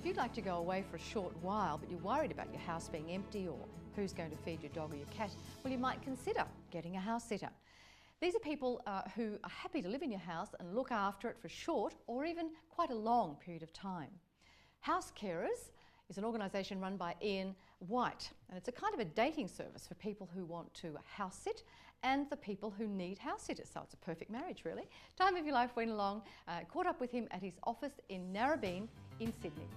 you'd like to go away for a short while but you're worried about your house being empty or who's going to feed your dog or your cat, well, you might consider getting a house sitter. These are people who are happy to live in your house and look after it for a short or even quite a long period of time. House Carers is an organisation run by Ian White, and it's a kind of a dating service for people who want to house sit and the people who need house sitters, so it's a perfect marriage really. Time of Your Life went along, caught up with him at his office in Narrabeen in Sydney.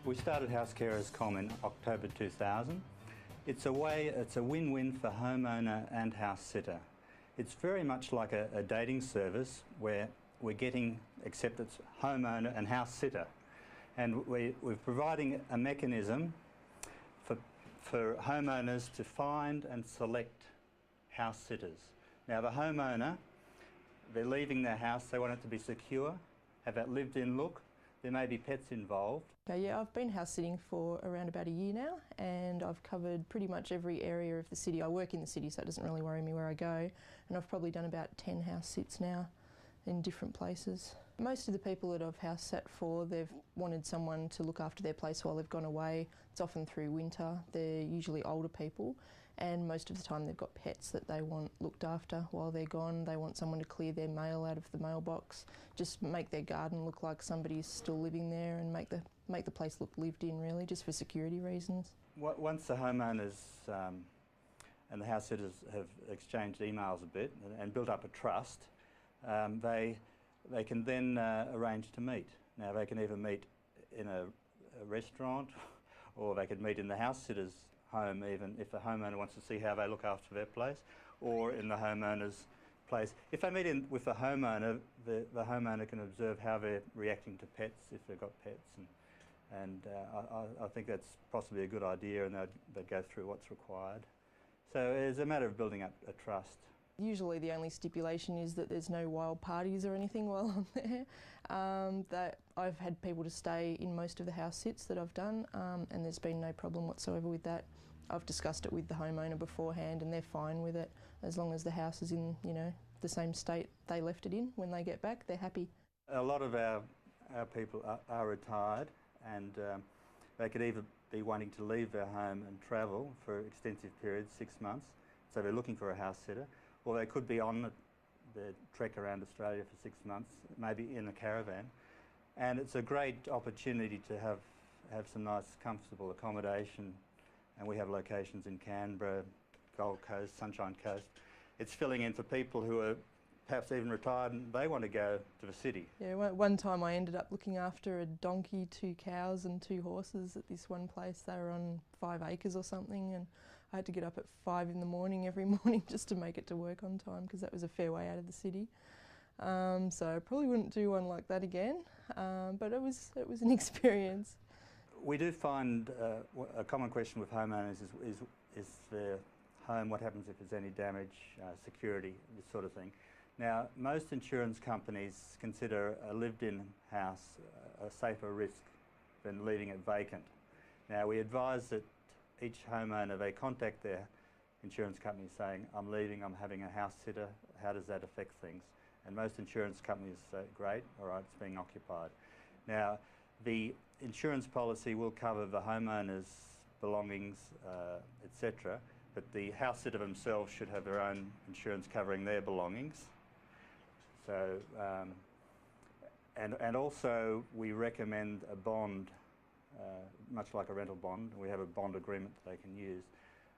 We started housecarers.com in October 2000. It's a win-win for homeowner and house sitter. It's very much like a dating service where we're getting acceptance homeowner and house sitter. And we're providing a mechanism for homeowners to find and select house sitters. Now the homeowner, they're leaving their house, they want it to be secure, have that lived-in look. There may be pets involved. Yeah, I've been house sitting for around about a year now, and I've covered pretty much every area of the city. I work in the city, so it doesn't really worry me where I go, and I've probably done about 10 house sits now in different places. Most of the people that I've house sat for, they've wanted someone to look after their place while they've gone away. It's often through winter. They're usually older people, and most of the time they've got pets that they want looked after while they're gone. They want someone to clear their mail out of the mailbox, just make their garden look like somebody's still living there, and make the place look lived in really, just for security reasons. Once the homeowners and the house sitters have exchanged emails a bit and built up a trust, they can then arrange to meet. Now they can either meet in a restaurant or they could meet in the house sitter's home, even if the homeowner wants to see how they look after their place, or in the homeowner's place. If they meet with the homeowner, the homeowner can observe how they're reacting to pets, if they've got pets, and I think that's possibly a good idea, and they'd go through what's required. So it's a matter of building up a trust. Usually the only stipulation is that there's no wild parties or anything while I'm there. That I've had people to stay in most of the house sits that I've done, and there's been no problem whatsoever with that. I've discussed it with the homeowner beforehand and they're fine with it, as long as the house is in, you know, the same state they left it in. When they get back, they're happy. A lot of our people are retired, and they could either be wanting to leave their home and travel for extensive periods, 6 months, so they're looking for a house sitter. Or they could be on the trek around Australia for 6 months, maybe in a caravan. And it's a great opportunity to have some nice, comfortable accommodation. And we have locations in Canberra, Gold Coast, Sunshine Coast. It's filling in for people who are perhaps even retired and they want to go to the city. Yeah, one time I ended up looking after a donkey, 2 cows and 2 horses at this one place. They were on 5 acres or something, and I had to get up at 5 in the morning every morning just to make it to work on time, because that was a fair way out of the city. So I probably wouldn't do one like that again, but it was an experience. We do find a common question with homeowners is their home, what happens if there's any damage, security, this sort of thing. Now, most insurance companies consider a lived-in house a safer risk than leaving it vacant. Now, we advise that each homeowner, they contact their insurance company saying, I'm leaving, I'm having a house sitter, how does that affect things? And most insurance companies say, great, all right, it's being occupied. Now, the insurance policy will cover the homeowner's belongings, etc., but the house sitter themselves should have their own insurance covering their belongings. So, and also we recommend a bond, much like a rental bond. We have a bond agreement that they can use.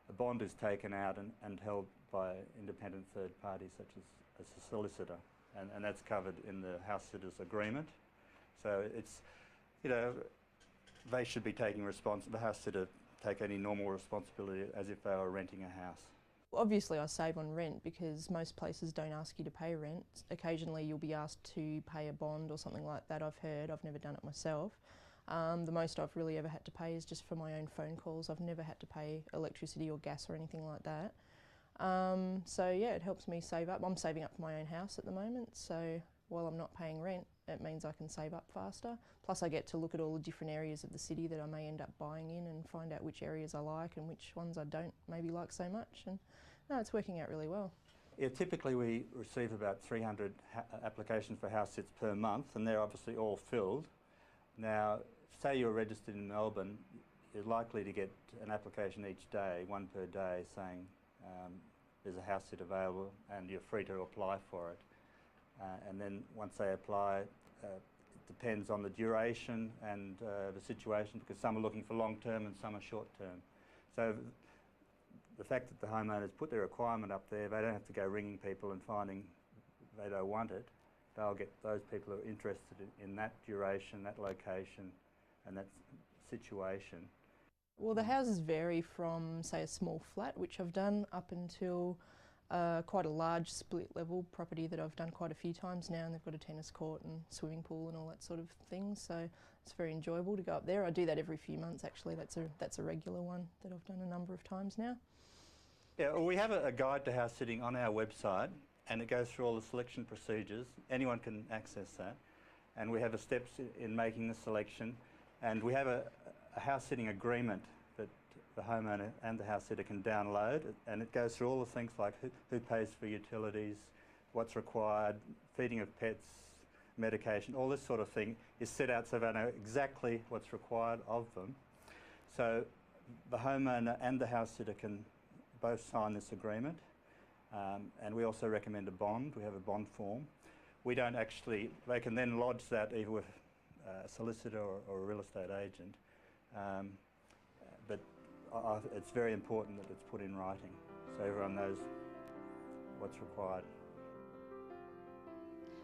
A bond is taken out and held by independent third parties such as a solicitor, and that's covered in the house sitters agreement. So it's, you know, they should be taking the house sitter take any normal responsibility as if they were renting a house. Obviously I save on rent because most places don't ask you to pay rent. Occasionally you'll be asked to pay a bond or something like that, I've heard. I've never done it myself. The most I've really ever had to pay is just for my own phone calls. I've never had to pay electricity or gas or anything like that. So yeah, it helps me save up. I'm saving up for my own house at the moment, so while I'm not paying rent, it means I can save up faster. Plus I get to look at all the different areas of the city that I may end up buying in and find out which areas I like and which ones I don't maybe like so much. And no, it's working out really well. Yeah, typically we receive about 300 applications for house sits per month, and they're obviously all filled. Now, say you're registered in Melbourne, you're likely to get an application each day, one per day, saying there's a house sit available and you're free to apply for it. And then once they apply, it depends on the duration and the situation, because some are looking for long term and some are short term. So the fact that the homeowners put their requirement up there, they don't have to go ringing people and finding they don't want it. They'll get those people who are interested in that duration, that location and that situation. Well, the houses vary from, say, a small flat, which I've done, up until quite a large split-level property that I've done quite a few times now, and they've got a tennis court and swimming pool and all that sort of thing, so it's very enjoyable to go up there. I do that every few months, actually. That's a regular one that I've done a number of times now. Yeah, well, we have a guide to house sitting on our website, and it goes through all the selection procedures. Anyone can access that, and we have the steps in making the selection, and we have a house sitting agreement that the homeowner and the house sitter can download, and it goes through all the things like who pays for utilities, what's required, feeding of pets, medication, all this sort of thing is set out so they know exactly what's required of them. So the homeowner and the house sitter can both sign this agreement, and we also recommend a bond. We have a bond form. We don't actually, they can then lodge that either with a solicitor or a real estate agent. But it's very important that it's put in writing so everyone knows what's required.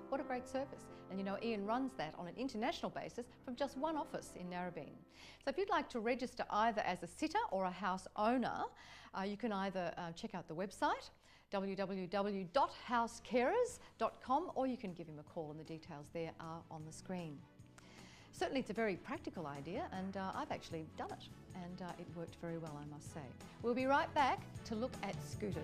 What a great service. And you know, Ian runs that on an international basis from just one office in Narrabeen. So if you'd like to register either as a sitter or a house owner, you can either check out the website, www.housecarers.com, or you can give him a call, and the details there are on the screen. Certainly it's a very practical idea, and I've actually done it, and it worked very well, I must say. We'll be right back to look at scooters.